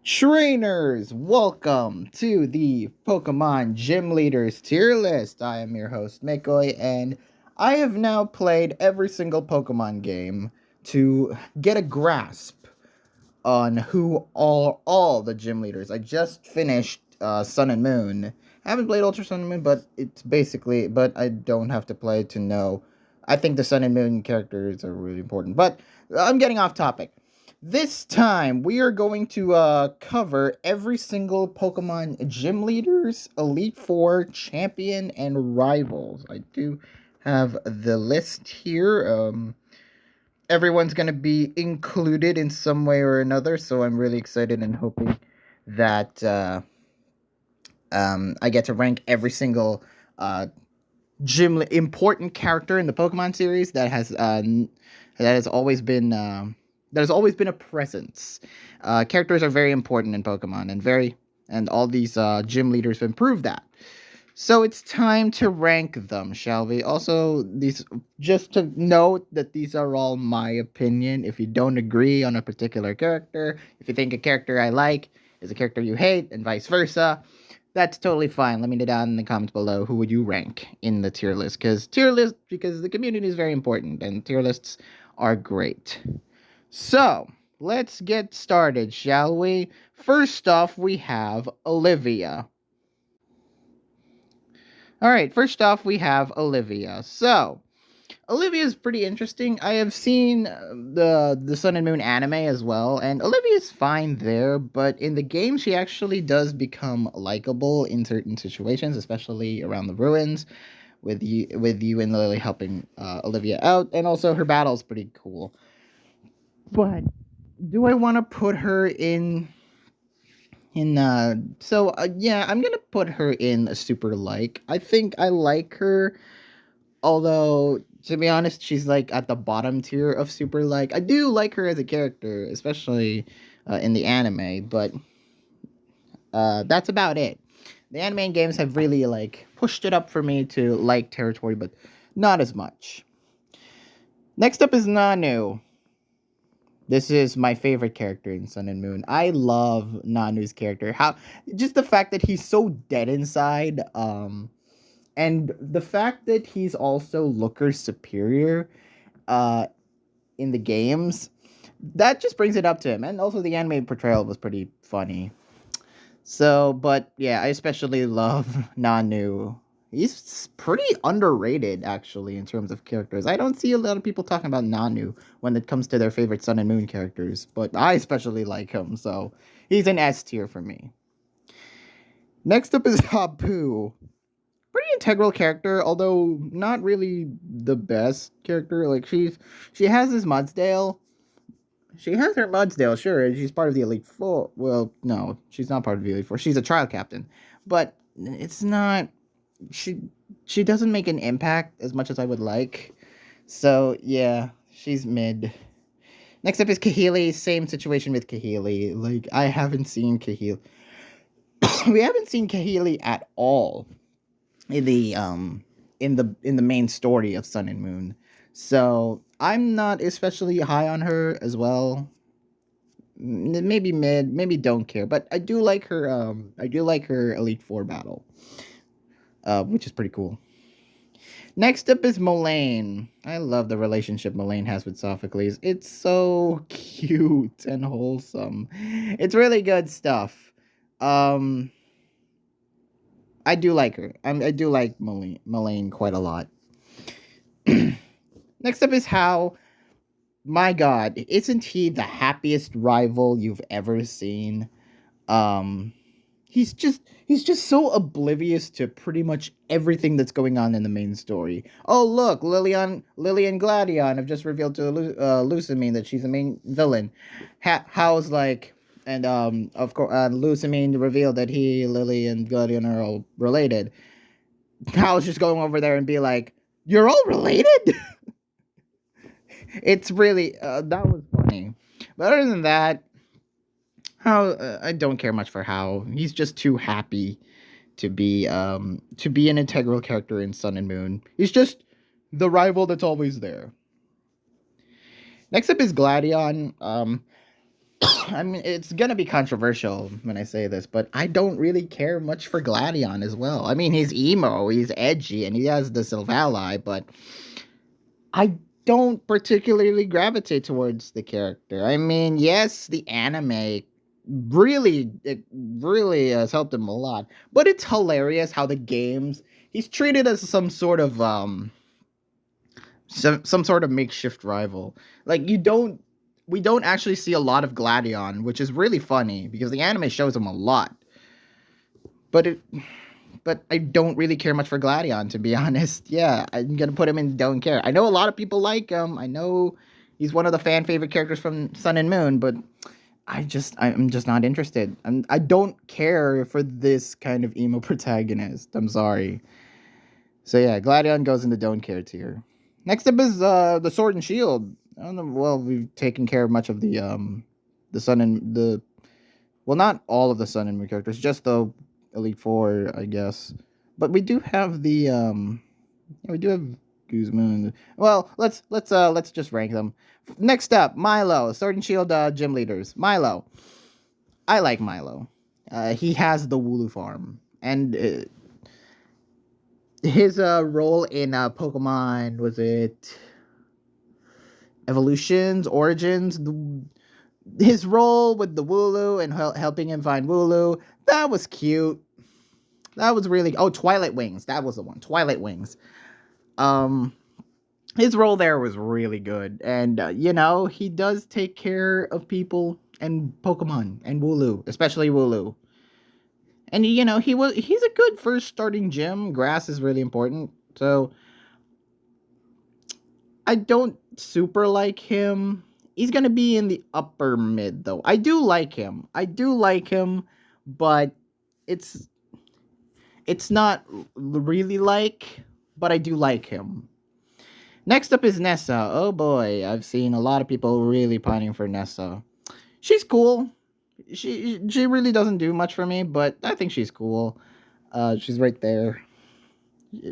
Trainers, welcome to the Pokemon Gym Leaders tier list. I am your host, Mikoi, and I have now played every single Pokemon game to get a grasp on who are all the gym leaders. I just finished Sun and Moon. I haven't played Ultra Sun and Moon, but I don't have to play to know. I think the Sun and Moon characters are really important, but I'm getting off topic. This time, we are going to cover every single Pokemon gym leaders, Elite Four, Champion, and Rivals. I do have the list here. Everyone's going to be included in some way or another, so I'm really excited and hoping that I get to rank every single important character in the Pokemon series that has always been a presence. Characters are very important in Pokemon, and all these gym leaders have proved that. So it's time to rank them, shall we? Also, just to note that these are all my opinion. If you don't agree on a particular character, if you think a character I like is a character you hate, and vice versa, that's totally fine. Let me know down in the comments below who would you rank in the tier list, because the community is very important and tier lists are great. So let's get started, shall we? First off, we have Olivia. All right, first off, we have Olivia. So, Olivia is pretty interesting. I have seen the Sun and Moon anime as well, and Olivia's fine there, but in the game, she actually does become likable in certain situations, especially around the ruins, with you and Lily helping Olivia out, and also her battle's pretty cool. But do I want to put her in? Yeah, I'm gonna put her in a super like. I think I like her, although to be honest, she's like at the bottom tier of super like. I do like her as a character, especially in the anime, but that's about it. The anime and games have really like pushed it up for me to like territory, but not as much. Next up is Nanu. This is my favorite character in Sun and Moon. I love Nanu's character. Just the fact that he's so dead inside, and the fact that he's also Looker's superior, uh, in the games, that just brings it up to him. And also the anime portrayal was pretty funny. So, but yeah, I especially love Nanu. He's pretty underrated, actually, in terms of characters. I don't see a lot of people talking about Nanu when it comes to their favorite Sun and Moon characters, but I especially like him, so he's an S tier for me. Next up is Hapu. Pretty integral character, although not really the best character. Like, she has this Mudsdale. She has her Mudsdale, sure, and she's part of the Elite Four. Well, no, she's not part of the Elite Four. She's a trial captain, but it's not. She she doesn't make an impact as much as I would like. So yeah, she's mid. Next up is Kahili. Same situation with Kahili. Like, I haven't seen Kahili. We haven't seen Kahili at all in the main story of Sun and Moon. So I'm not especially high on her as well. Maybe mid, maybe don't care, but I do like her. I do like her Elite Four battle, which is pretty cool. Next up is Molayne. I love the relationship Molayne has with Sophocles. It's so cute and wholesome. It's really good stuff. Um, I do like her. I do like Molayne quite a lot. Next up is Hao. My God, isn't he the happiest rival you've ever seen? Um, he's just so oblivious to pretty much everything that's going on in the main story. Oh look, Lily and Gladion have just revealed to Lusamine that she's the main villain. How's like, and of course, Lusamine revealed that Lily, and Gladion are all related. How's just going over there and be like, "You're all related." It's really that was funny. But other than that, I don't care much for Hao. He's just too happy to be an integral character in Sun and Moon. He's just the rival that's always there. Next up is Gladion. I mean, it's gonna be controversial when I say this, but I don't really care much for Gladion as well. I mean, he's emo, he's edgy, and he has the Sylvali, but I don't particularly gravitate towards the character. I mean, yes, the anime really has helped him a lot, but it's hilarious how the games he's treated as some sort of makeshift rival. Like we don't actually see a lot of Gladion, which is really funny because the anime shows him a lot. But it but I don't really care much for Gladion, to be honest. Yeah, I'm gonna put him in don't care. I know a lot of people like him. I know he's one of the fan favorite characters from Sun and Moon, but I'm just not interested. I don't care for this kind of emo protagonist. I'm sorry. So yeah, Gladion goes in the don't care tier. Next up is the Sword and Shield. I don't know. Well, we've taken care of much of the Sun and the well, not all of the Sun and Moon characters, just the Elite Four, I guess. But we do have yeah, we do have Guzman. Well, let's just rank them. Next up, Milo, Sword and Shield gym leaders. Milo, I like Milo. He has the Wooloo farm, and his role in Pokemon, was it Evolutions, Origins? His role with the Wooloo and helping him find Wooloo, that was cute. That was really Twilight Wings. That was the one. Twilight Wings. Um, his role there was really good, and he does take care of people and Pokemon and Wooloo, especially Wooloo. And he's a good first starting gym. Grass is really important. So I don't super like him. He's gonna be in the upper mid though. I do like him. But it's not really but I do like him. Next up is Nessa. Oh boy, I've seen a lot of people really pining for Nessa. She's cool. She really doesn't do much for me, but I think she's cool. She's right there.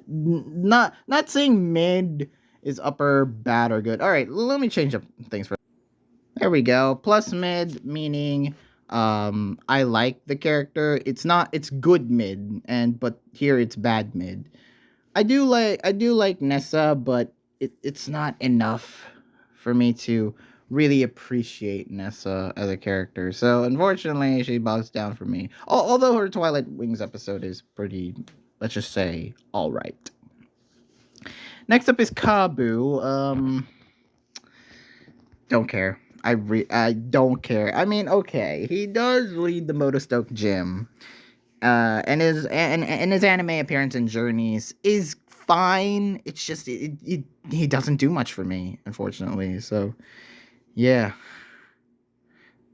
Not saying mid is upper, bad, or good. All right, let me change up things for. There we go. Plus mid meaning I like the character. It's good mid, but here it's bad mid. I do like Nessa, but it's not enough for me to really appreciate Nessa as a character. So unfortunately, she bogs down for me. Although her Twilight Wings episode is pretty, let's just say, all right. Next up is Kabu. Don't care. I don't care. I mean, okay, he does lead the Motostoke gym. And his anime appearance and journeys is fine. It's just he doesn't do much for me, unfortunately. So yeah,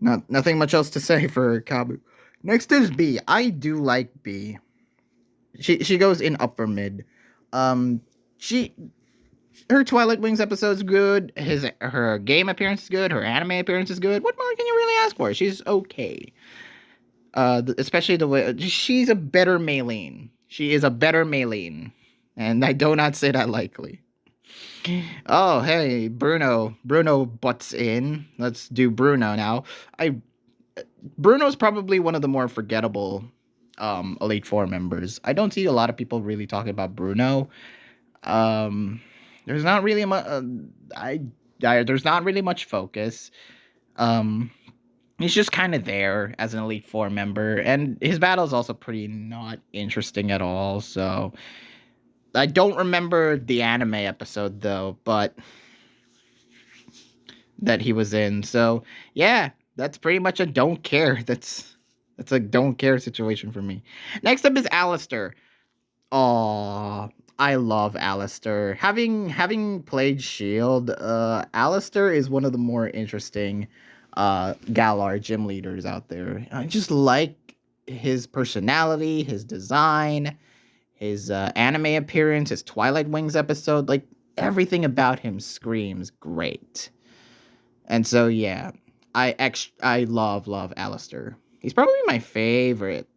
nothing much else to say for Kabu. Next is B. I do like B. She goes in upper mid. She her Twilight Wings episode's good. Her game appearance is good. Her anime appearance is good. What more can you really ask for? She's okay. Especially the way she's a better Maylene. She is a better Maylene, and I do not say that lightly. Oh, hey, Bruno. Bruno butts in. Let's do Bruno now. Bruno's probably one of the more forgettable Elite Four members. I don't see a lot of people really talking about Bruno. There's not really much. There's not really much focus. He's just kind of there as an Elite Four member, and his battle is also pretty not interesting at all. So I don't remember the anime episode though, but that he was in. So yeah, that's pretty much a don't care. That's a don't care situation for me. Next up is Alistair. Oh, I love Alistair. Having played Shield, Alistair is one of the more interesting Galar gym leaders out there. I just like his personality, his design, his anime appearance, his Twilight Wings episode. Like everything about him screams great. And so yeah, I love Alistair. He's probably my favorite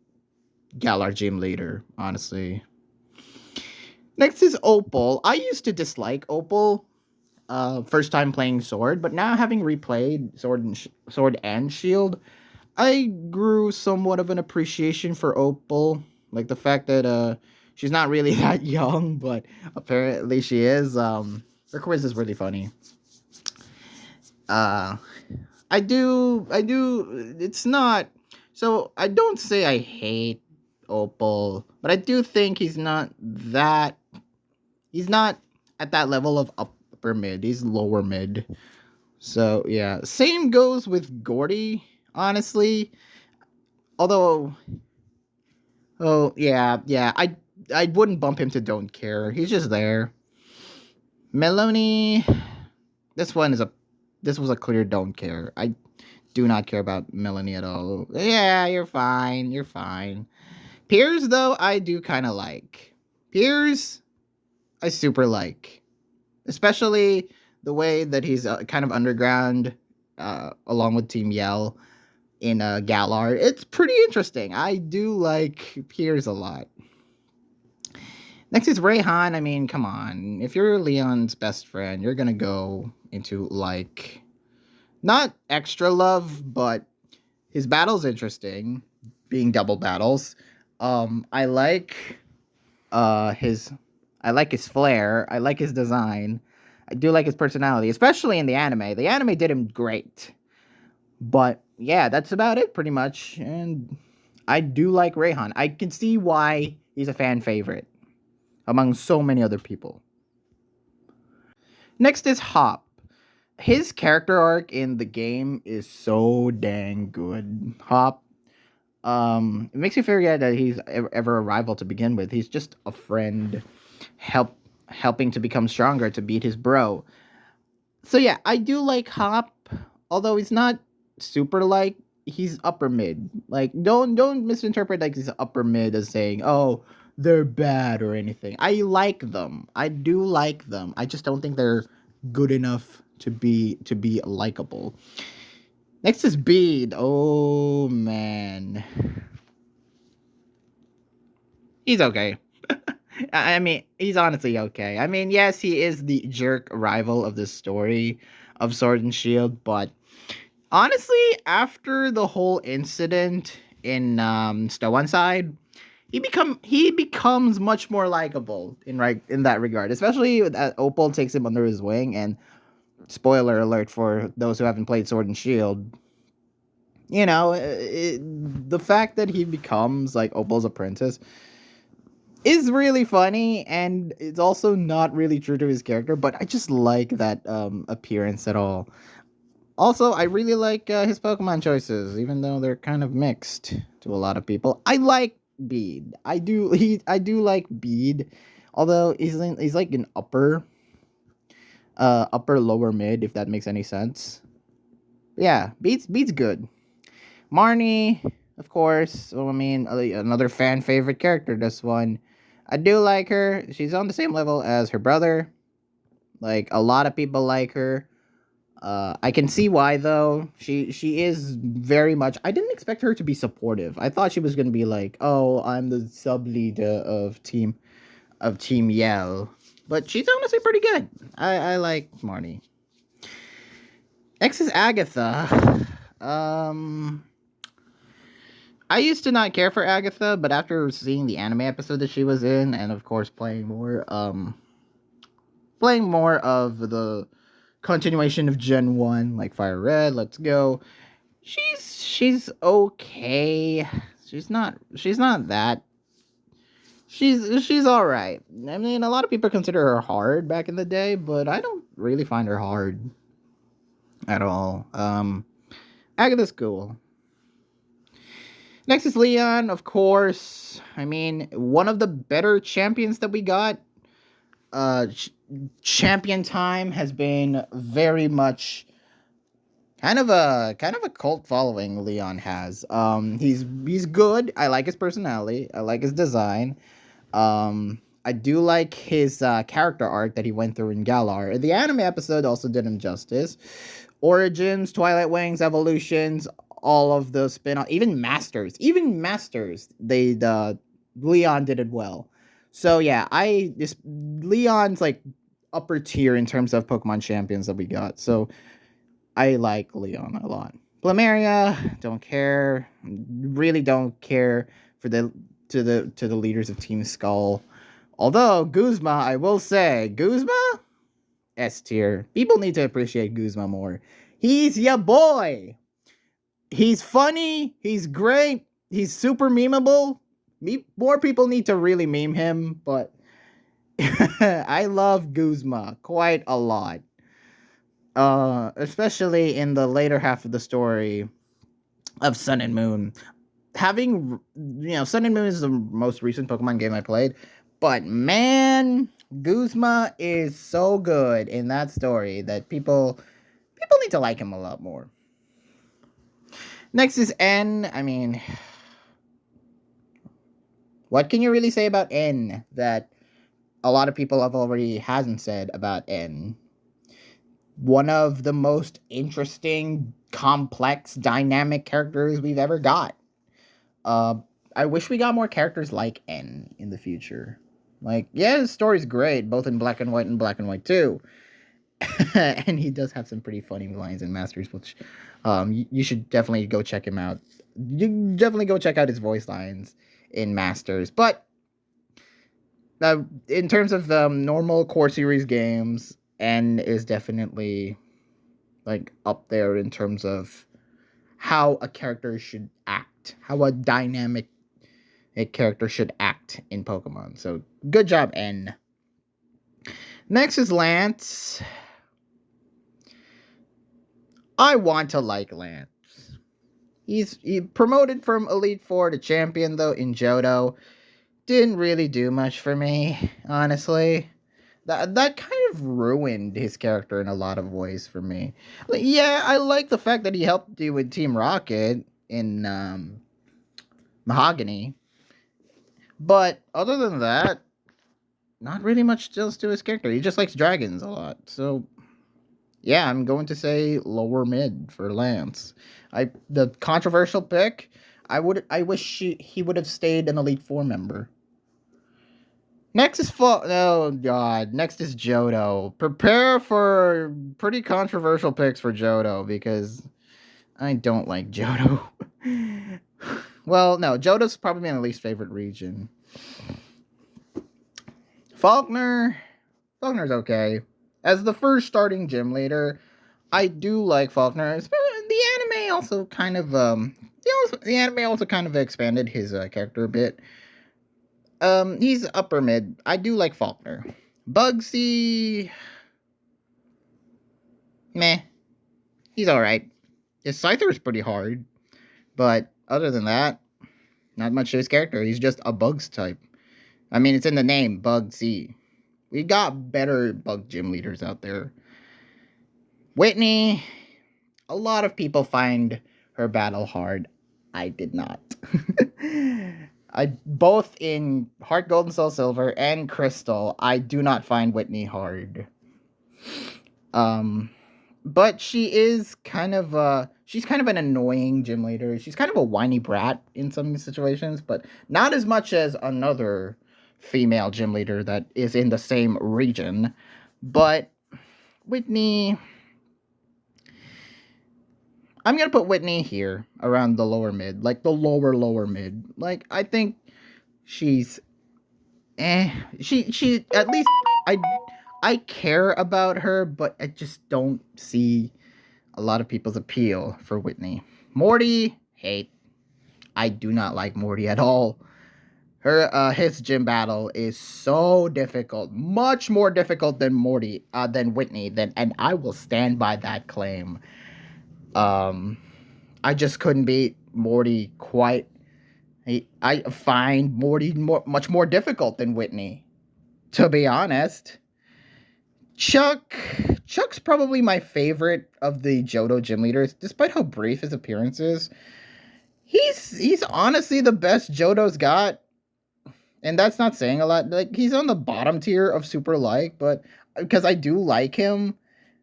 Galar gym leader, honestly. Next is Opal. I used to dislike Opal. first time playing Sword, but now having replayed Sword and Shield, I grew somewhat of an appreciation for Opal. Like the fact that she's not really that young, but apparently she is. Her quiz is really funny. Uh I do it's not so I don't say I hate Opal, but I do think he's not at that level of upper mid. He's lower mid. So yeah. Same goes with Gordy, honestly. Although oh yeah, I wouldn't bump him to don't care. He's just there. Melanie, this one is a this was a clear don't care. I do not care about Melanie at all. Yeah, you're fine. You're fine. Piers, though, I do kind of like. Piers, I super like. Especially the way that he's kind of underground along with Team Yell in Galar. It's pretty interesting. I do like Piers a lot. Next is Rayhan. I mean, come on. If you're Leon's best friend, you're going to go into like not extra love, but his battle's interesting, being double battles. I like his I like his flair. I like his design. I do like his personality, especially in the anime. The anime did him great. But yeah, that's about it pretty much. And I do like Rayhan. I can see why he's a fan favorite among so many other people. Next is Hop. His character arc in the game is so dang good. Hop, it makes you forget that he's ever a rival to begin with. He's just a friend, helping to become stronger to beat his bro. So yeah, I do like Hop, although he's not super like he's upper mid. Like don't misinterpret like he's upper mid as saying, "Oh, they're bad" or anything. I like them. I do like them. I just don't think they're good enough to be likable. Next is Bede. Oh man. He's okay. I mean, he's honestly okay. I mean, yes, he is the jerk rival of the story of Sword and Shield, but honestly, after the whole incident in Stow Side, he becomes much more likable in that regard. Especially that Opal takes him under his wing, and spoiler alert for those who haven't played Sword and Shield. You know, the fact that he becomes like Opal's apprentice is really funny, and it's also not really true to his character, but I just like that appearance at all. Also, I really like his Pokemon choices, even though they're kind of mixed to a lot of people. I like Bede. I do like Bede, although he's like an upper lower mid, if that makes any sense. Yeah, Bede's good. Marnie, of course. So, I mean, another fan favorite character. This one, I do like her. She's on the same level as her brother. Like a lot of people like her. I can see why though. She is very much. I didn't expect her to be supportive. I thought she was gonna be like, "Oh, I'm the sub leader of Team Yell," but she's honestly pretty good. I like Marnie. Next is Agatha. Um, I used to not care for Agatha, but after seeing the anime episode that she was in, and of course playing more of the continuation of Gen 1, like Fire Red, Let's Go, she's okay. She's not that. She's alright. I mean, a lot of people consider her hard back in the day, but I don't really find her hard at all. Agatha's cool. Next is Leon, of course. I mean, one of the better champions that we got. Uh, ch- Champion time has been very much kind of a cult following Leon has. He's good. I like his personality. I like his design. I do like his character arc that he went through in Galar. The anime episode also did him justice. Origins, Twilight Wings, Evolutions, all of the spin-off, even Masters, Leon did it well. So yeah, I this Leon's like upper tier in terms of Pokemon champions that we got. So I like Leon a lot. Blamaria, don't care. Really don't care for the leaders of Team Skull. Although Guzma, I will say, Guzma S tier. People need to appreciate Guzma more. He's ya boy. He's funny. He's great. He's super memeable. More people need to really meme him, but I love Guzma quite a lot. Especially in the later half of the story of Sun and Moon. Having, Sun and Moon is the most recent Pokemon game I played, but man, Guzma is so good in that story that people need to like him a lot more. Next is N. I mean, what can you really say about N that a lot of people have already hasn't said about N? One of the most interesting, complex, dynamic characters we've ever got. I wish we got more characters like N in the future. Like, yeah, his story's great, both in Black and White and Black and White 2. And he does have some pretty funny lines in Masters, which you should definitely go check him out. You definitely go check out his voice lines in Masters. But in terms of normal core series games, N is definitely like up there in terms of how a character should act, how a dynamic character should act in Pokemon. So good job, N. Next is Lance. I want to like Lance. He promoted from Elite Four to Champion though in Johto. Didn't really do much for me, honestly. That kind of ruined his character in a lot of ways for me. Like, yeah, I like the fact that he helped you with Team Rocket in Mahogany. But other than that, not really much else to his character. He just likes dragons a lot. So yeah, I'm going to say lower mid for Lance. The controversial pick, I wish he would have stayed an Elite Four member. Next is oh god. Next is Johto. Prepare for pretty controversial picks for Johto because I don't like Johto. Well, no, Johto's probably my least favorite region. Faulkner's okay. As the first starting gym leader, I do like Faulkner. The anime also kind of the anime also kind of expanded his character a bit. He's upper mid. I do like Faulkner. Bugsy, meh. He's alright. His Scyther is pretty hard, but other than that, not much to his character. He's just a Bugs type. I mean, it's in the name, Bugsy. We got better bug gym leaders out there. Whitney, a lot of people find her battle hard. I did not. Both in Heart Gold and Soul Silver and Crystal, I do not find Whitney hard. But she is kind of she's kind of an annoying gym leader. She's kind of a whiny brat in some situations, but not as much as another female gym leader that is in the same region. But Whitney, I'm gonna put Whitney here around the lower mid, like the lower mid. Like, I think she's she at least I care about her, but I just don't see a lot of people's appeal for Whitney. Morty, hate. I do not like Morty at all. His gym battle is so difficult, much more difficult than Whitney, and I will stand by that claim. I just couldn't beat Morty quite. I find Morty much more difficult than Whitney, to be honest. Chuck's probably my favorite of the Johto gym leaders, despite how brief his appearance is. He's honestly the best Johto's got. And that's not saying a lot. Like, he's on the bottom tier of super like, but because I do like him,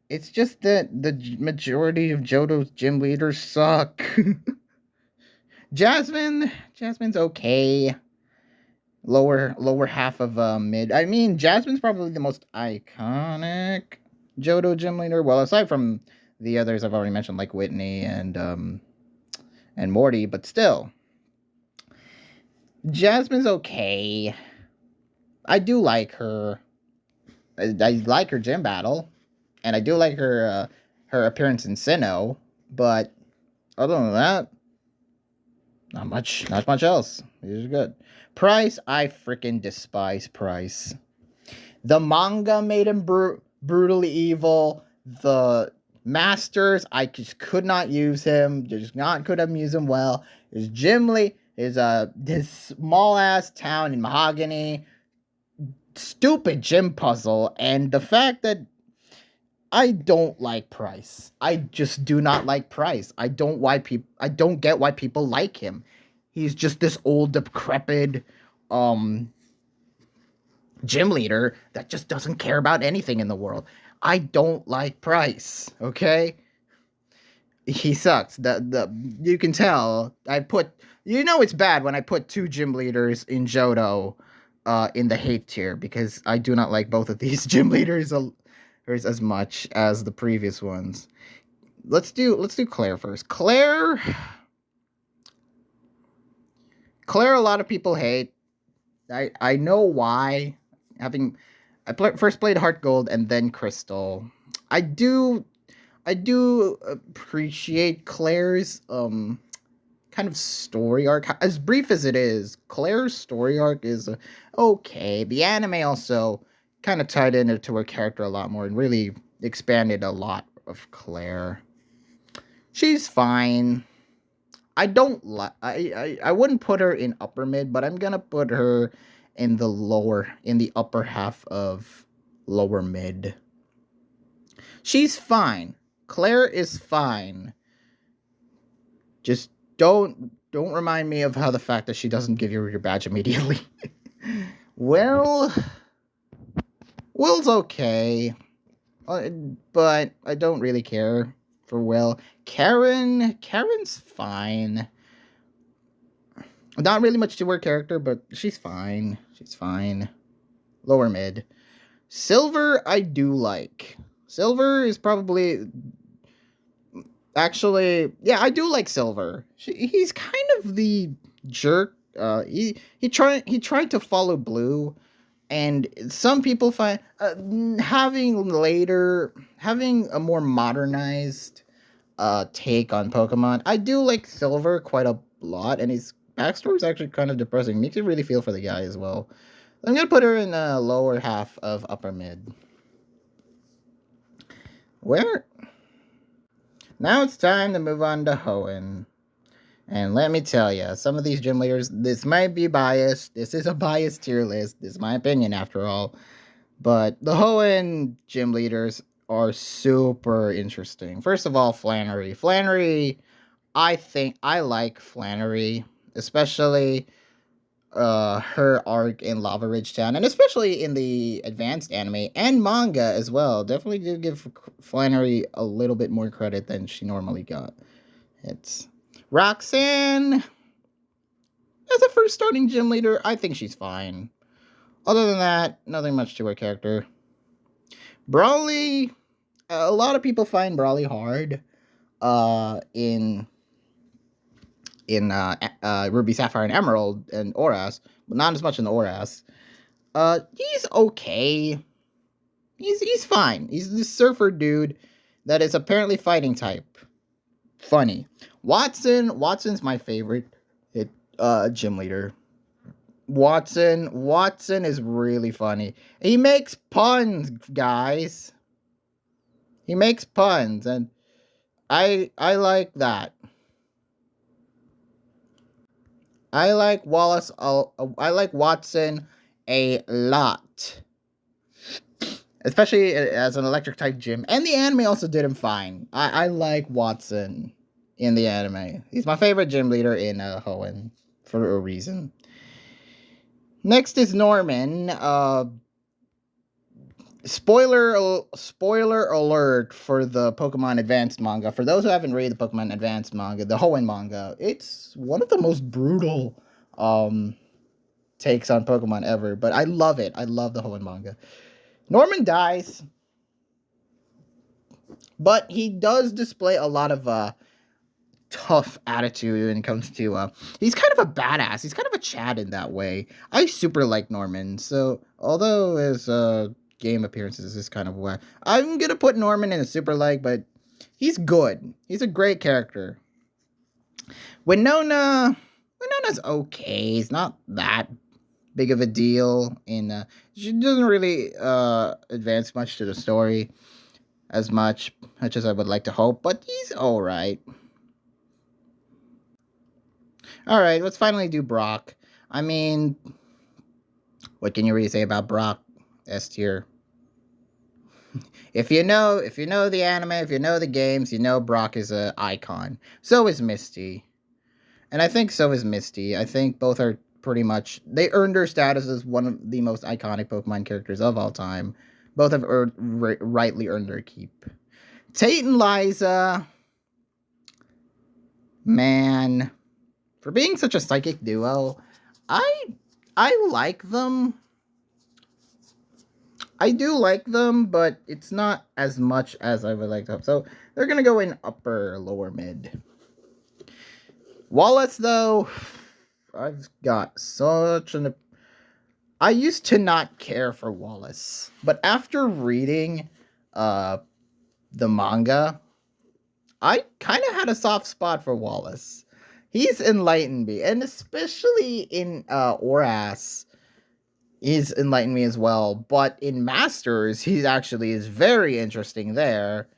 it's just that the majority of Johto's gym leaders suck. Jasmine's okay. lower half of mid. I mean, Jasmine's probably the most iconic Johto gym leader. Well, aside from the others I've already mentioned, like Whitney and Morty, but still, Jasmine's okay. I do like her. I like her gym battle, and I do like her appearance in Sinnoh. But other than that, not much else. These are good. Price, I freaking despise Price. The manga made him brutally evil. The masters, I just could not use him. Just not could have used him well. His Gimli is this small ass town in Mahogany. Stupid gym puzzle, and the fact that I don't like Price. I just do not like Price. I don't get why people like him. He's just this old decrepit um gym leader that just doesn't care about anything in the world. I don't like Price, okay? He sucks. The you can tell. It's bad when I put two gym leaders in Johto in the hate tier because I do not like both of these gym leaders as much as the previous ones. Let's do Claire first. Claire a lot of people hate. I know why. First played Heart Gold and then Crystal. I do appreciate Claire's kind of story arc. As brief as it is, Claire's story arc is okay. The anime also kind of tied into her character a lot more and really expanded a lot of Claire. She's fine. I don't like. I wouldn't put her in upper mid, but I'm gonna put her in the upper half of lower mid. She's fine. Claire is fine. Just don't remind me of how the fact that she doesn't give you your badge immediately. Well, Will's okay, but I don't really care for Will. Karen's fine. Not really much to her character, but she's fine. She's fine. Lower mid. Silver, I do like. Silver is probably actually, yeah, I do like Silver. He's kind of the jerk. He tried to follow Blue, and some people find having a more modernized take on Pokemon. I do like Silver quite a lot, and his backstory is actually kind of depressing. Makes you really feel for the guy as well. I'm gonna put her in the lower half of upper mid. Where? Now it's time to move on to Hoenn. And let me tell you, some of these gym leaders, this might be biased. This is a biased tier list. This is my opinion, after all. But the Hoenn gym leaders are super interesting. First of all, Flannery. I think I like Flannery, especially her arc in Lava Ridge Town, and especially in the advanced anime and manga as well. Definitely did give Flannery a little bit more credit than she normally got. It's Roxanne as a first starting gym leader. I think she's fine. Other than that, nothing much to her character. Brawly, a lot of people find Brawly hard in Ruby, Sapphire, and Emerald and Oras, but not as much in Oras. He's okay. He's fine. He's this surfer dude that is apparently fighting type. Funny. Watson's my favorite gym leader. Watson is really funny. He makes puns, guys. He makes puns, and I like that. I like Watson a lot, especially as an electric type gym. And the anime also did him fine. I like Watson in the anime. He's my favorite gym leader in Hoenn for a reason. Next is Norman. Spoiler alert for the Pokemon Advanced manga. For those who haven't read the Pokemon Advanced manga, the Hoenn manga, it's one of the most brutal takes on Pokemon ever, but I love it. I love the Hoenn manga. Norman dies, but he does display a lot of tough attitude when it comes to he's kind of a badass. He's kind of a Chad in that way. I super like Norman. So although his game appearances is kind of whack, I'm gonna put Norman in a super like, but he's good. He's a great character. Winona's okay. It's not that big of a deal in she doesn't really advance much to the story as much as I would like to hope, but he's all right. All right, let's finally do Brock. I mean, what can you really say about Brock S tier? If you know the anime, if you know the games, you know Brock is a icon. So is Misty. And I think so is Misty. I think both are pretty much they earned their status as one of the most iconic Pokemon characters of all time. Both have rightly earned their keep. Tate and Liza, man, for being such a psychic duo, I I like them. I do like them, but it's not as much as I would like to. So they're gonna go in upper, lower, mid. Wallace, though, I've got such an. I used to not care for Wallace, but after reading, the manga, I kind of had a soft spot for Wallace. He's enlightened me, and especially in Oras, he's enlightened me as well. But in Masters, he actually is very interesting there,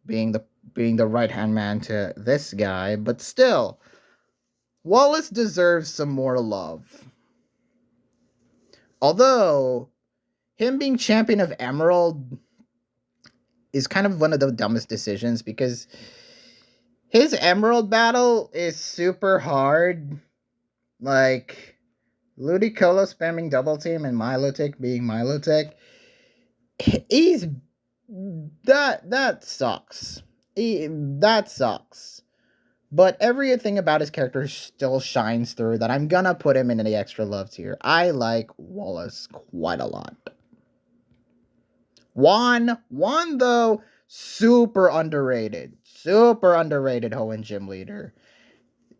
being the right hand man to this guy. But still, Wallace deserves some more love. Although him being champion of Emerald is kind of one of the dumbest decisions because his Emerald battle is super hard. Like Ludicolo spamming double team and Milotic being Milotic. He's that sucks. That sucks. But everything about his character still shines through that I'm gonna put him in the extra love tier. I like Wallace quite a lot. Juan though, super underrated. Super underrated Hoenn gym leader.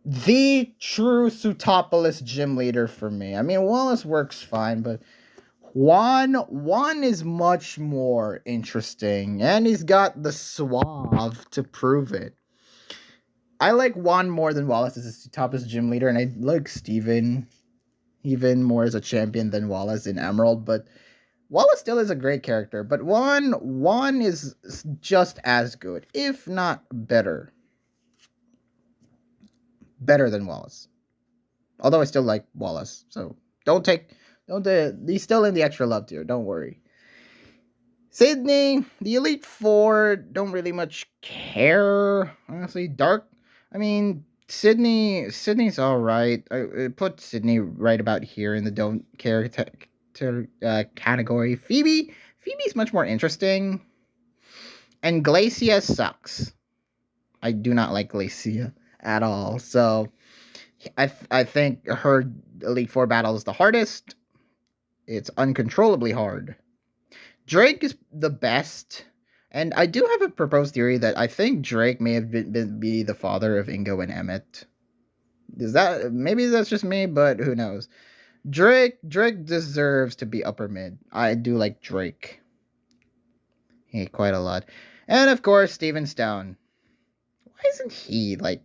The true Sootopolis gym leader for me. I mean, Wallace works fine, but Juan is much more interesting, and he's got the suave to prove it. I like Juan more than Wallace as a Sootopolis gym leader, and I like Steven even more as a champion than Wallace in Emerald, but Wallace still is a great character, but Juan is just as good, if not better. Better than Wallace. Although I still like Wallace, so he's still in the extra love tier, don't worry. Sydney, the Elite Four don't really much care, honestly. I mean, Sydney's alright. I put Sydney right about here in the don't care category. Phoebe's much more interesting. And Glacia sucks. I do not like Glacia at all. So I think her Elite Four battle is the hardest. It's uncontrollably hard. Drake is the best. And I do have a proposed theory that I think Drake may have be the father of Ingo and Emmett. Maybe that's just me, but who knows? Drake deserves to be upper mid. I do like Drake. Hey, quite a lot. And of course, Steven Stone. Why isn't he like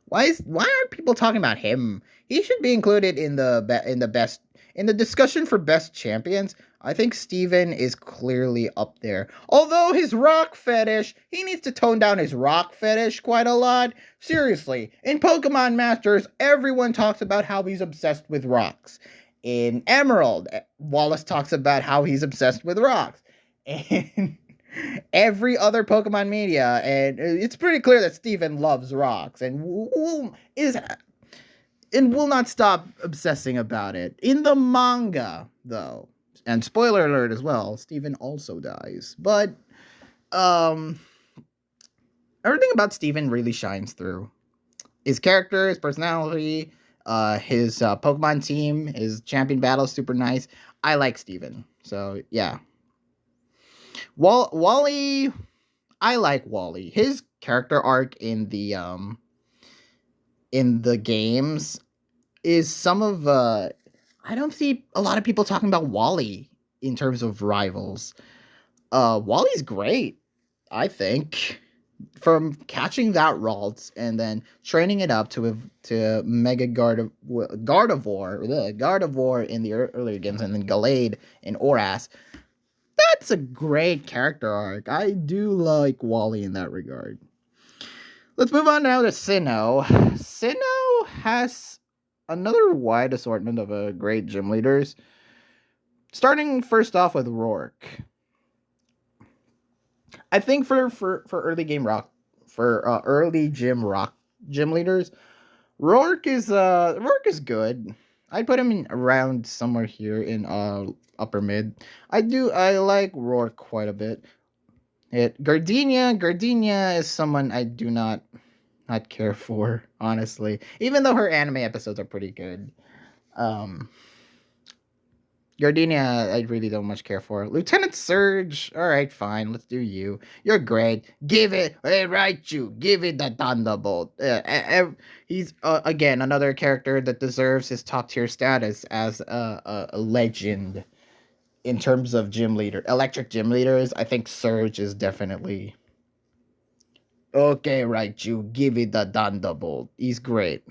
why aren't people talking about him? He should be included in the discussion for best champions. I think Steven is clearly up there. Although his rock fetish, he needs to tone down his rock fetish quite a lot. Seriously, in Pokemon Masters, everyone talks about how he's obsessed with rocks. In Emerald, Wallace talks about how he's obsessed with rocks. And every other Pokemon media, and it's pretty clear that Steven loves rocks and will not stop obsessing about it. In the manga, though, and spoiler alert as well, Steven also dies. But everything about Steven really shines through. His character, his personality, His Pokemon team, his champion battle is super nice. I like Steven. So yeah. Wally, I like Wally. His character arc in the games is some of I don't see a lot of people talking about Wally in terms of rivals. Wally's great, I think. From catching that Ralts and then training it up to Mega Gardevoir in the earlier games, and then Gallade in Oras. That's a great character arc. I do like Wally in that regard. Let's move on now to Sinnoh. Sinnoh has another wide assortment of great gym leaders. Starting first off with Rourke. I think for early game rock, for early gym leaders, Rourke is good. I'd put him in around somewhere here in upper mid. I like Rourke quite a bit. Gardenia is someone I do not care for, honestly. Even though her anime episodes are pretty good. Gardenia, I really don't much care for. Lieutenant Surge, alright, fine, let's do you. You're great. Give it, give it the Thunderbolt. He's, again, another character that deserves his top tier status as a legend in terms of gym leader. Electric gym leaders, I think Surge is definitely... Okay, Raichu, give it the Thunderbolt. He's great.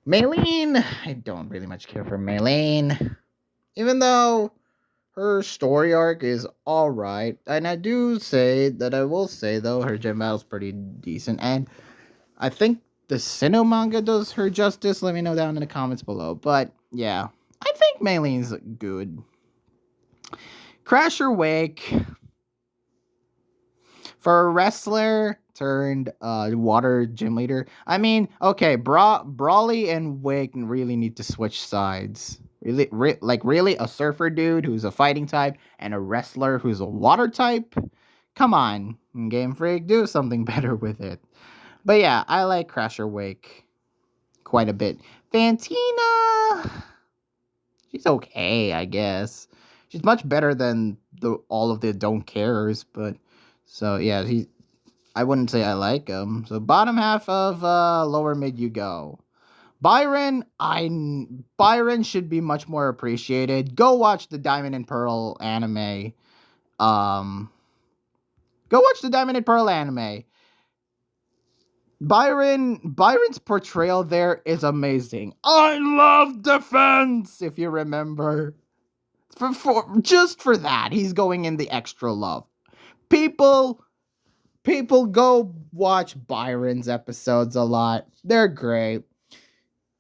Maylene, I don't really much care for Maylene. Even though her story arc is alright. And I will say, though, her gym battle's pretty decent. And I think the Sinnoh manga does her justice. Let me know down in the comments below. But, yeah. I think Maylene's good. Crasher Wake. For a wrestler turned water gym leader. I mean, okay, Brawly and Wake really need to switch sides. Really, a surfer dude who's a fighting type and a wrestler who's a water type? Come on, Game Freak, do something better with it. But yeah, I like Crasher Wake quite a bit. Fantina, she's okay, I guess. She's much better than all of the don't cares, but... So, yeah, I wouldn't say I like him. So, bottom half of lower mid you go. Byron should be much more appreciated. Go watch the Diamond and Pearl anime. Go watch the Diamond and Pearl anime. Byron's portrayal there is amazing. I love defense, if you remember. Just for that, he's going in the extra love. People go watch Byron's episodes a lot. They're great.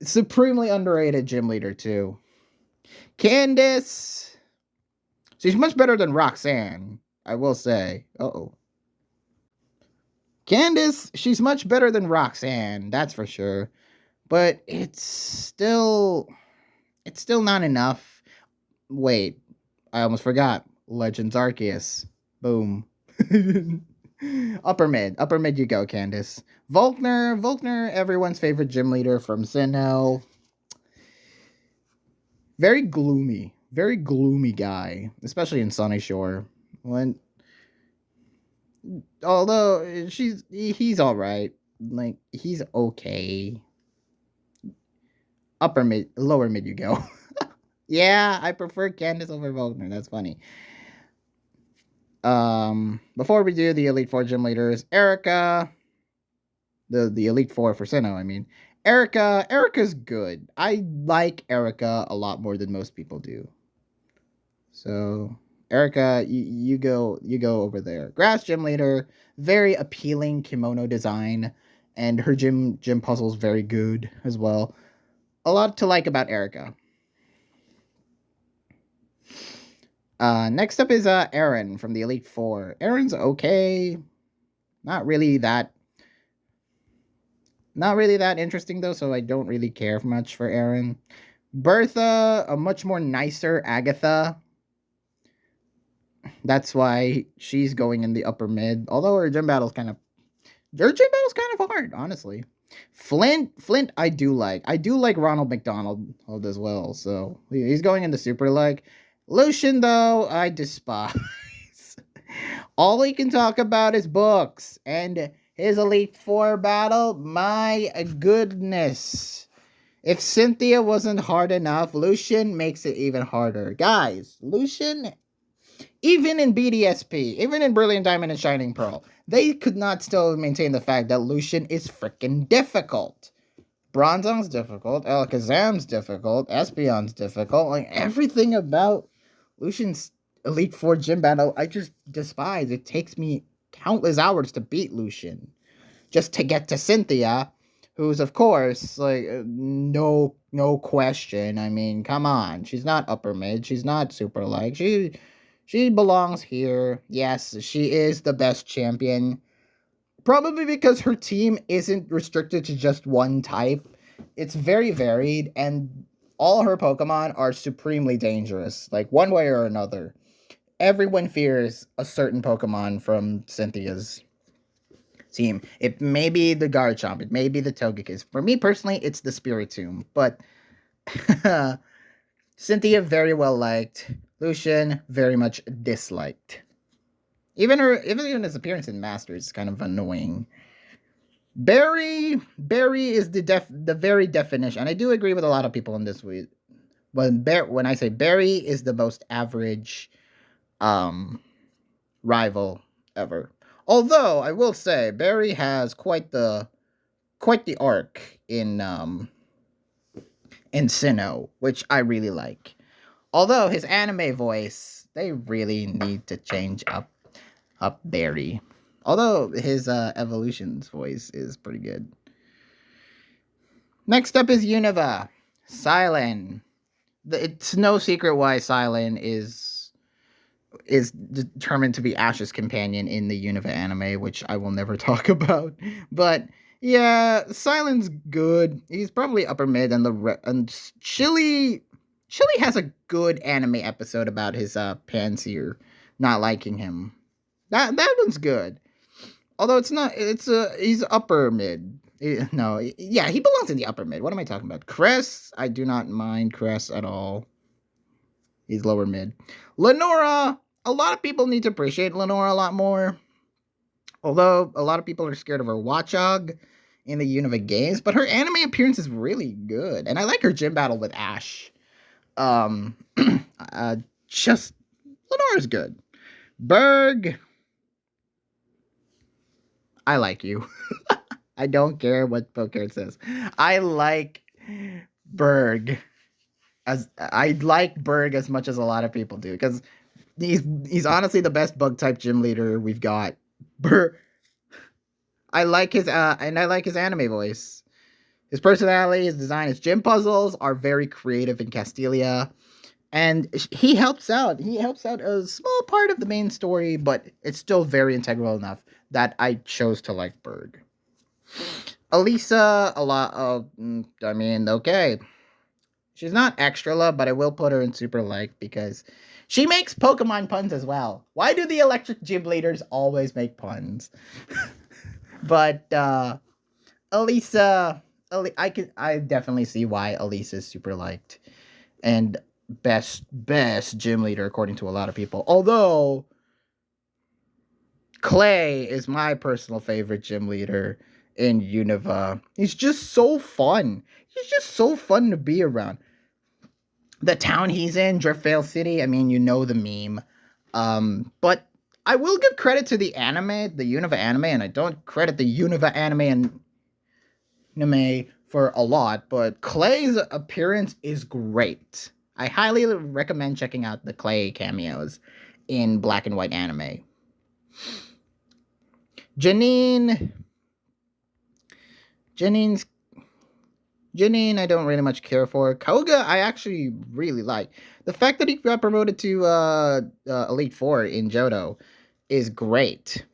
Supremely underrated gym leader too. Candace, she's much better than Roxanne, I will say. Candace, she's much better than Roxanne, that's for sure. But it's still not enough. Wait, I almost forgot. Legends Arceus. Boom. Upper mid you go, Candace. Volkner, everyone's favorite gym leader from Sinnoh. Very gloomy guy, especially in Sunny Shore. Although he's all right, like he's okay. Lower mid you go. Yeah, I prefer Candace over Volkner. That's funny. Before we do the Elite Four gym leaders, Erica, the Elite Four for Sinnoh, I mean, Erica's good. I like Erica a lot more than most people do. So, Erica, you go over there. Grass gym leader, very appealing kimono design, and her gym puzzle's very good as well. A lot to like about Erica. Next up is Aaron from the Elite Four. Aaron's okay. Not really that interesting though, so I don't really care much for Aaron. Bertha, a much more nicer Agatha. That's why she's going in the upper mid. Although her gym battle's kind of hard, honestly. Flint, I do like. I do like Ronald McDonald as well. So he's going into Super like Lucian though. I despise. All he can talk about is books and his Elite Four battle. My goodness. If Cynthia wasn't hard enough, Lucian makes it even harder. Guys, Lucian, even in BDSP, even in Brilliant Diamond and Shining Pearl, they could not still maintain the fact that Lucian is freaking difficult. Bronzong's difficult, Alakazam's difficult, Espeon's difficult. Like everything about Lucian's Elite Four gym battle, I just despise. It takes me countless hours to beat Lucian, just to get to Cynthia, who's of course like no question. I mean, come on, she's not upper mid, she's not super like she belongs here. Yes, she is the best champion. Probably because her team isn't restricted to just one type. It's very varied, and all her Pokemon are supremely dangerous, like one way or another. Everyone fears a certain Pokemon from Cynthia's team. It may be the Garchomp, it may be the Togekiss. For me personally, it's the Spiritomb, but Cynthia very well liked. Lucian very much disliked. Even his appearance in Masters is kind of annoying. Barry is the very definition, and I do agree with a lot of people in this week. When I say Barry is the most average rival ever. Although I will say Barry has quite the arc in Sinnoh, which I really like. Although his anime voice, they really need to change up Barry. Although his Evolution's voice is pretty good. Next up is Unova. Silen. It's no secret why Silen is determined to be Ash's companion in the Unova anime, which I will never talk about. But yeah, Silen's good. He's probably upper mid, and Chili has a good anime episode about his Panseer not liking him. That one's good. Although he's upper mid. No, yeah, he belongs in the upper mid. What am I talking about? Cress, I do not mind Cress at all. He's lower mid. Lenora, a lot of people need to appreciate Lenora a lot more. Although a lot of people are scared of her Watchog in the Unova games, but her anime appearance is really good, and I like her gym battle with Ash. Just Lenora's good. Berg, I like you. I don't care what Poker says. I like Berg as much as a lot of people do, because he's honestly the best bug type gym leader we've got. I like his anime voice. His personality, his design, his gym puzzles are very creative in Castelia. And he helps out. He helps out a small part of the main story, but it's still very integral enough that I chose to like Berg. Elisa, a lot of, I mean, okay. She's not extra love, but I will put her in super like because she makes Pokemon puns as well. Why do the electric gym leaders always make puns? But Elisa, I definitely see why Elisa is super liked and best gym leader according to a lot of people. Although Clay is my personal favorite gym leader in Unova. He's just so fun. He's just so fun to be around. The town he's in, Driftvale City, I mean, you know the meme. But I will give credit to the anime, the Unova anime, and I don't credit the Unova anime for a lot, but Clay's appearance is great. I highly recommend checking out the Clay cameos in black and white anime. Janine, I don't really much care for. Koga, I actually really like. The fact that he got promoted to Elite Four in Johto is great.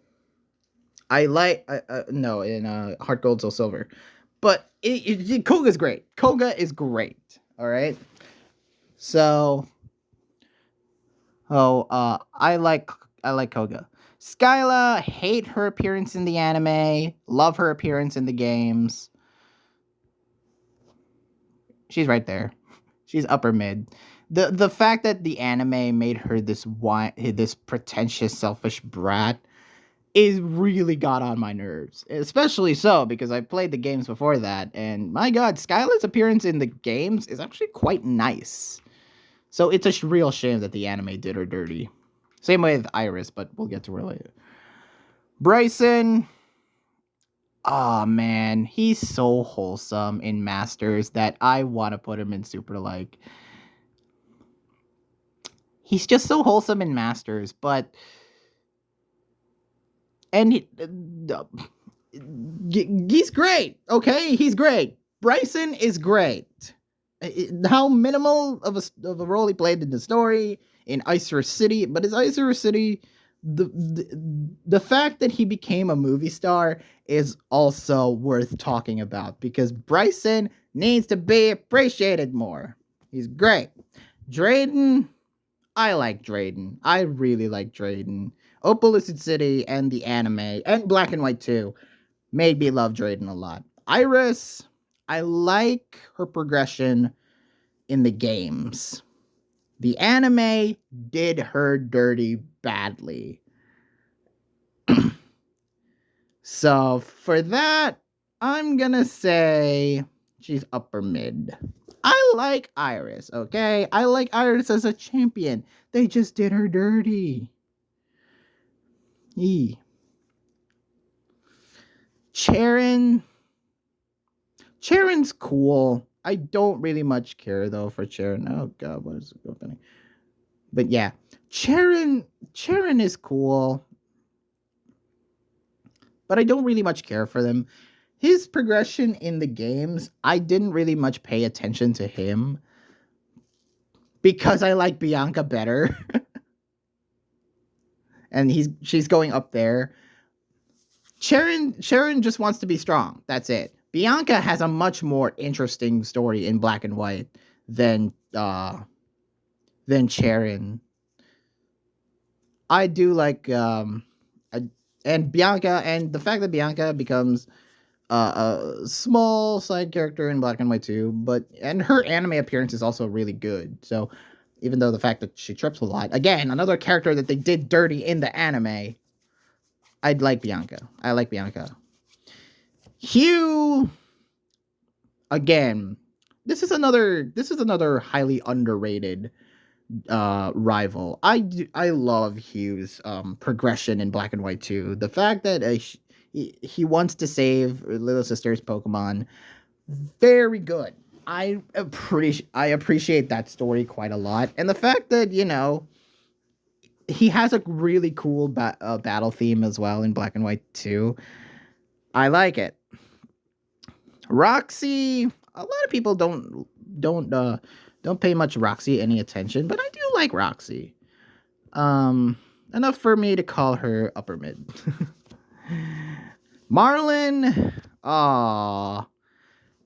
I like no in Heart Gold Soul Silver, but Koga's great. Koga is great. All right. So, I like Koga. Skyla, hate her appearance in the anime, love her appearance in the games. She's right there. She's upper mid. The fact that the anime made her this pretentious, selfish brat is really got on my nerves. Especially so because I played the games before that, and my god, Skylar's appearance in the games is actually quite nice. So it's a real shame that the anime did her dirty. Same way with Iris, but we'll get to her later. Bryson, oh man, he's so wholesome in Masters that I want to put him in Super Like. He's just so wholesome in Masters, but and he's great. Okay, he's great. Bryson is great. How minimal of a role he played in the story in Ice City, but his Ice City, the fact that he became a movie star is also worth talking about because Bryson needs to be appreciated more. He's great. Drayden, I like Drayden. I really like Drayden. Opal Lucid City and the anime and Black and White 2 made me love Drayden a lot. Iris, I like her progression in the games. The anime did her dirty badly. So for that, I'm gonna say she's upper mid. I like Iris, okay? I like Iris as a champion. They just did her dirty. Charon. Charon's cool. I don't really much care though for Charon. Oh god, what is happening? But yeah, Charon is cool. But I don't really much care for them. His progression in the games, I didn't really much pay attention to him because I like Bianca better. And she's going up there. Charon just wants to be strong. That's it. Bianca has a much more interesting story in Black and White than Charon. I do like and Bianca, and the fact that Bianca becomes a small side character in Black and White 2, and her anime appearance is also really good. So even though the fact that she trips a lot, again, another character that they did dirty in the anime, I'd like Bianca. I like Bianca. Hugh, again, this is another highly underrated rival. I love Hugh's progression in Black and White 2. The fact that he wants to save little sister's Pokemon, very good. I appreciate that story quite a lot, and the fact that he has a really cool battle theme as well in Black and White 2. I like it. Roxy, a lot of people don't pay much Roxy any attention, but I do like Roxy. Enough for me to call her upper mid. Marlon,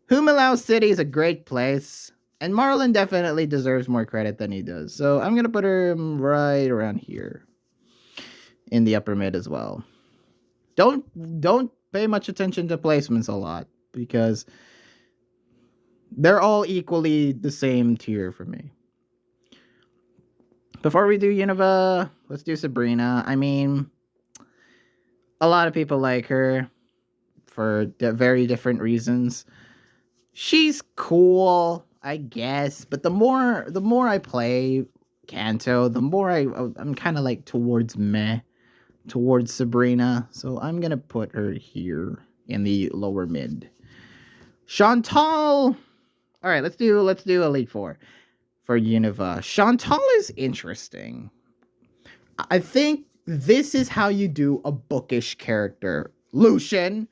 Humalao City is a great place, and Marlon definitely deserves more credit than he does. So I'm gonna put him right around here in the upper mid as well. Don't pay much attention to placements a lot because they're all equally the same tier for me. Before we do Unova, let's do Sabrina. I mean, a lot of people like her for very different reasons. She's cool, I guess, but the more I play Kanto, the more I'm kind of like towards Sabrina. So I'm gonna put her here in the lower mid. Chantal. All right, let's do Elite Four for Unova. Chantal is interesting. I think this is how you do a bookish character. Lucian.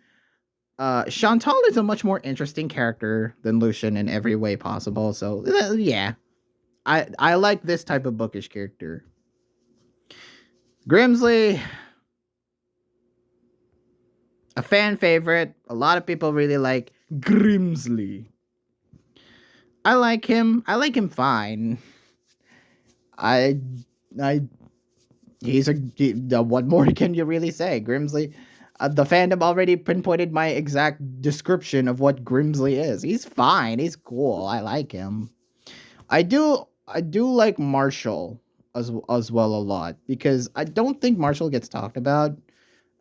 Chantal is a much more interesting character than Lucian in every way possible. So yeah, I like this type of bookish character. Grimsley, a fan favorite. A lot of people really like Grimsley. I like him. I like him fine. He's what more can you really say? Grimsley, The fandom already pinpointed my exact description of what Grimsley is. He's fine. He's cool. I like him. I do like Marshall as well a lot because I don't think Marshall gets talked about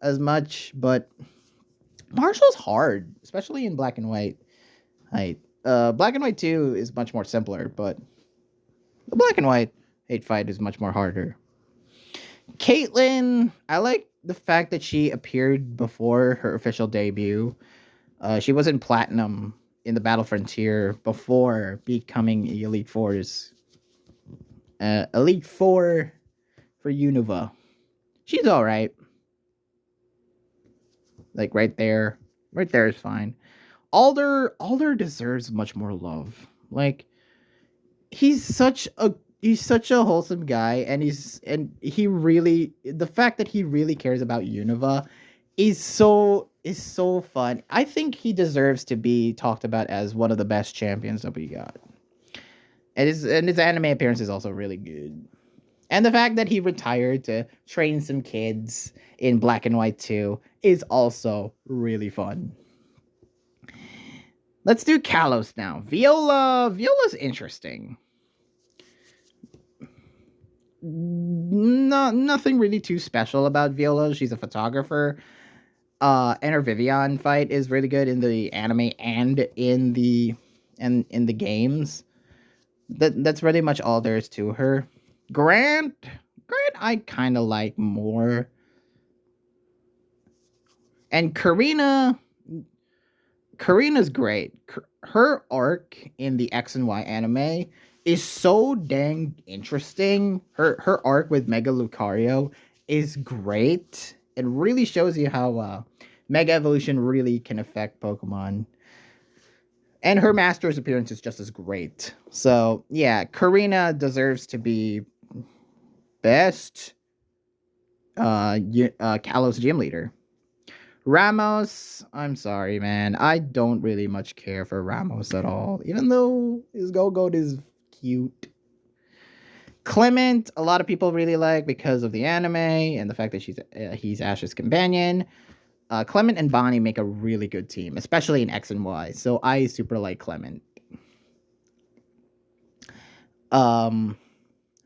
as much, but Marshall's hard, especially in black and white. Right. Black and white 2 is much more simpler, but the black and white hate fight is much more harder. Caitlyn, I like the fact that she appeared before her official debut. She was in Platinum in the Battle Frontier before becoming Elite Four's Elite Four for Unova. She's all right. Like right there is fine. Alder deserves much more love. Like he's such a wholesome guy, and he really, the fact that he really cares about Unova is so fun. I think he deserves to be talked about as one of the best champions that we got. And his anime appearance is also really good. And the fact that he retired to train some kids in Black and White 2 is also really fun. Let's do Kalos now. Viola's interesting. Nothing really too special about Viola. She's a photographer. And her Vivian fight is really good in the anime and in the games. That's pretty much all there is to her. Grant, I kind of like more. And Karina's great. Her arc in the X and Y anime is so dang interesting. Her arc with Mega Lucario is great. It really shows you how Mega Evolution really can affect Pokemon. And her Master's appearance is just as great. So, yeah, Karina deserves to be best Kalos gym leader. Ramos, I'm sorry, man. I don't really much care for Ramos at all, even though his Go-Goat is cute. Clement, a lot of people really like because of the anime and the fact that he's Ash's companion. Clement and Bonnie make a really good team, especially in X and Y. So I super like Clement.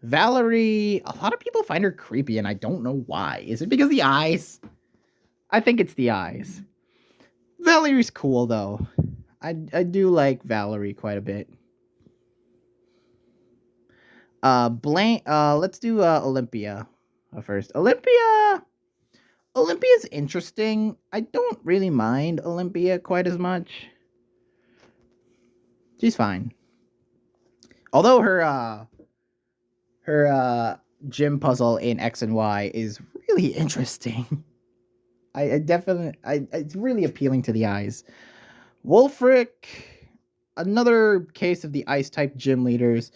Valerie, a lot of people find her creepy, and I don't know why. Is it because of the eyes? I think it's the eyes. Valerie's cool though. I do like Valerie quite a bit. Let's do Olympia first. Olympia's interesting. I don't really mind Olympia quite as much. She's fine. Although her gym puzzle in X and Y is really interesting. It's really appealing to the eyes. Wolfric, another case of the ice type gym leaders,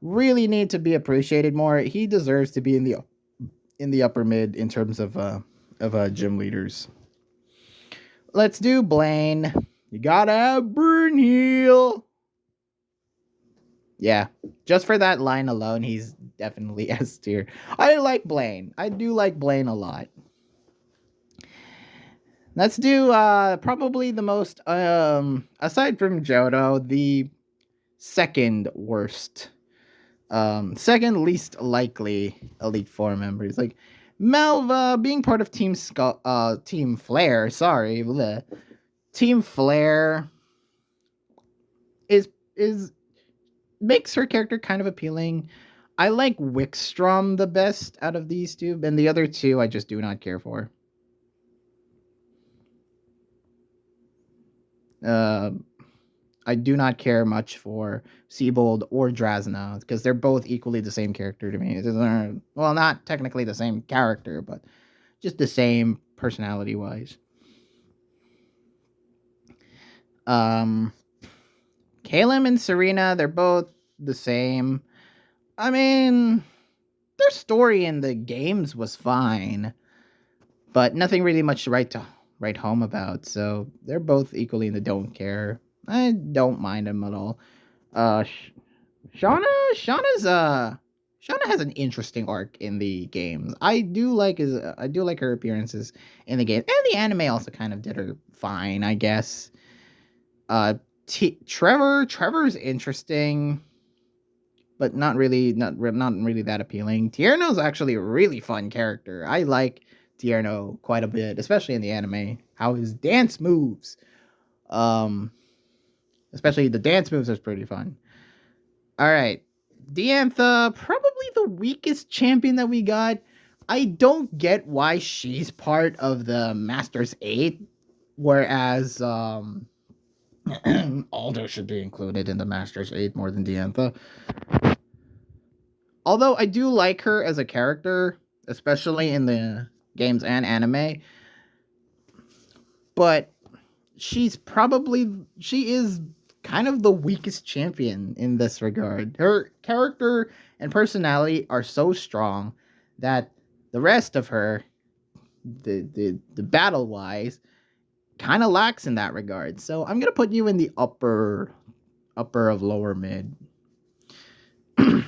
really need to be appreciated more. He deserves to be in the upper mid in terms of gym leaders. Let's do Blaine. You gotta have Burn Heal. Yeah, just for that line alone, he's definitely S tier. I like Blaine. I do like Blaine a lot. Let's do probably the most aside from Johto, the second worst, second least likely Elite Four members. Like Melva being part of Team Flare. Sorry, bleh. Team Flare is makes her character kind of appealing. I like Wickstrom the best out of these two, and the other two I just do not care for. I do not care much for Seabold or Drasna because they're both equally the same character to me. Well, not technically the same character, but just the same personality-wise. Kalim and Serena, they're both the same. I mean, their story in the games was fine, but nothing really much to write home about. So they're both equally in the don't care. I don't mind them at all. Shauna's Shauna has an interesting arc in the games. I do like her appearances in the game, and the anime also kind of did her fine, I guess. Uh, Trevor's interesting, but not really that appealing. Tierno's actually a really fun character. I like Tierno quite a bit, especially in the anime. How his dance moves, um, especially the dance moves, is pretty fun. All right, Diantha, probably the weakest champion that we got. I don't get why she's part of the Masters 8, whereas Alder should be included in the Masters 8 more than Diantha. Although I do like her as a character, especially in the games and anime, but she is kind of the weakest champion in this regard. Her character and personality are so strong that the rest of her, the battle wise, kind of lacks in that regard. So I'm gonna put you in the upper of lower mid. All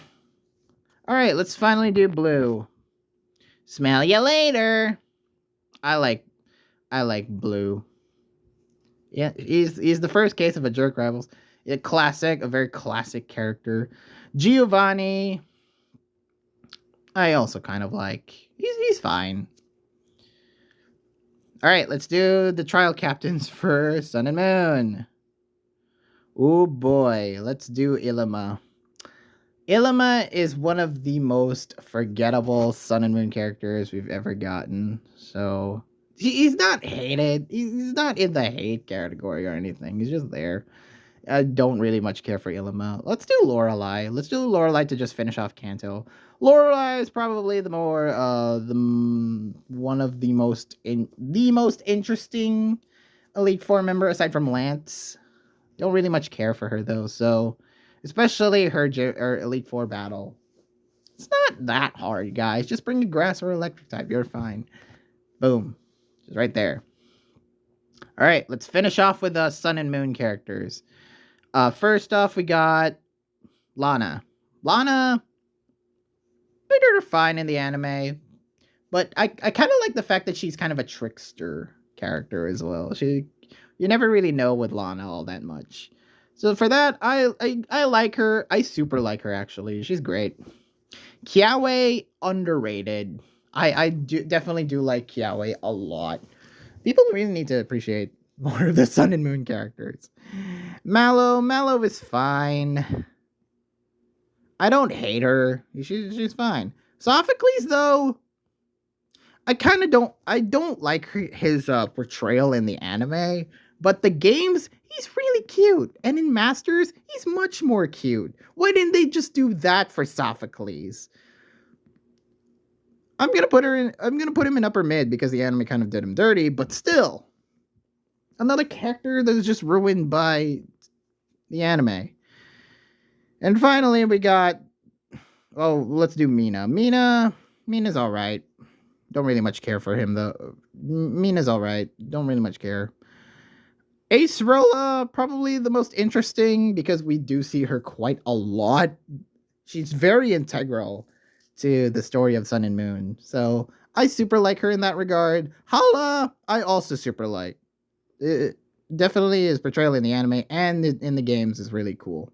right, let's finally do blue. Smell ya later. I like blue. Yeah, he's the first case of a jerk rivals. A very classic character. Giovanni, I also kind of like. He's fine. All right, let's do the trial captains for Sun and Moon. Oh boy, let's do Ilima. Ilima is one of the most forgettable Sun and Moon characters we've ever gotten. So he's not hated. He's not in the hate category or anything. He's just there. I don't really much care for Ilima. Let's do Lorelei. Let's do Lorelei to just finish off Kanto. Lorelei is probably one of the most interesting Elite Four member aside from Lance. Don't really much care for her though. So especially her Elite Four battle. It's not that hard, guys. Just bring a grass or electric type. You're fine. Boom. Just right there. All right, let's finish off with the Sun and Moon characters. First off, we got Lana. Lana, we did her fine in the anime, but I kind of like the fact that she's kind of a trickster character as well. You never really know with Lana all that much. So for that, I like her. I super like her actually. She's great. Kiawe underrated. I definitely do like Kiawe a lot. People really need to appreciate more of the Sun and Moon characters. Mallow is fine. I don't hate her. She's fine. Sophocles though, I don't like his portrayal in the anime, but the games he's really cute, and in Masters he's much more cute. Why didn't they just do that for Sophocles? I'm gonna put him in upper mid because the anime kind of did him dirty, but still, another character that is just ruined by the anime. And finally, we got. Oh, let's do Mina. Mina's all right. Don't really much care for him though. Mina's all right. Don't really much care. Acerola, probably the most interesting because we do see her quite a lot. She's very integral to the story of Sun and Moon. So I super like her in that regard. Hala, I also super like. It definitely his portrayal in the anime and in the games is really cool.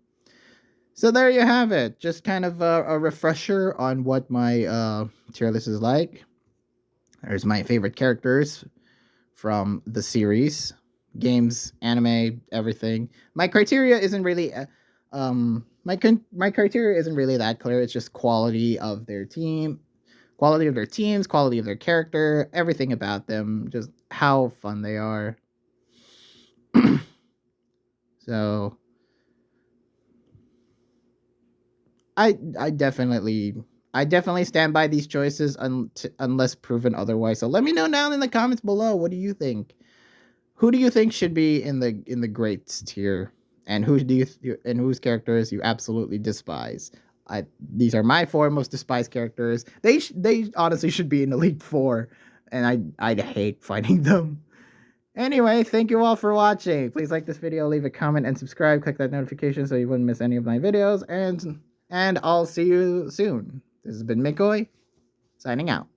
So there you have it. Just kind of a refresher on what my tier list is like. There's my favorite characters from the series, games, anime, everything. My criteria isn't really my criteria isn't really that clear. It's just quality of their team, quality of their teams, quality of their character, everything about them, just how fun they are. So I definitely stand by these choices unless proven otherwise. So let me know down in the comments below. What do you think? Who do you think should be in the greats tier, and whose characters you absolutely despise? These are my 4 most despised characters. They honestly should be in Elite Four, and I'd hate fighting them. Anyway, thank you all for watching. Please like this video, leave a comment, and subscribe. Click that notification so you wouldn't miss any of my videos. And I'll see you soon. This has been McCoy, signing out.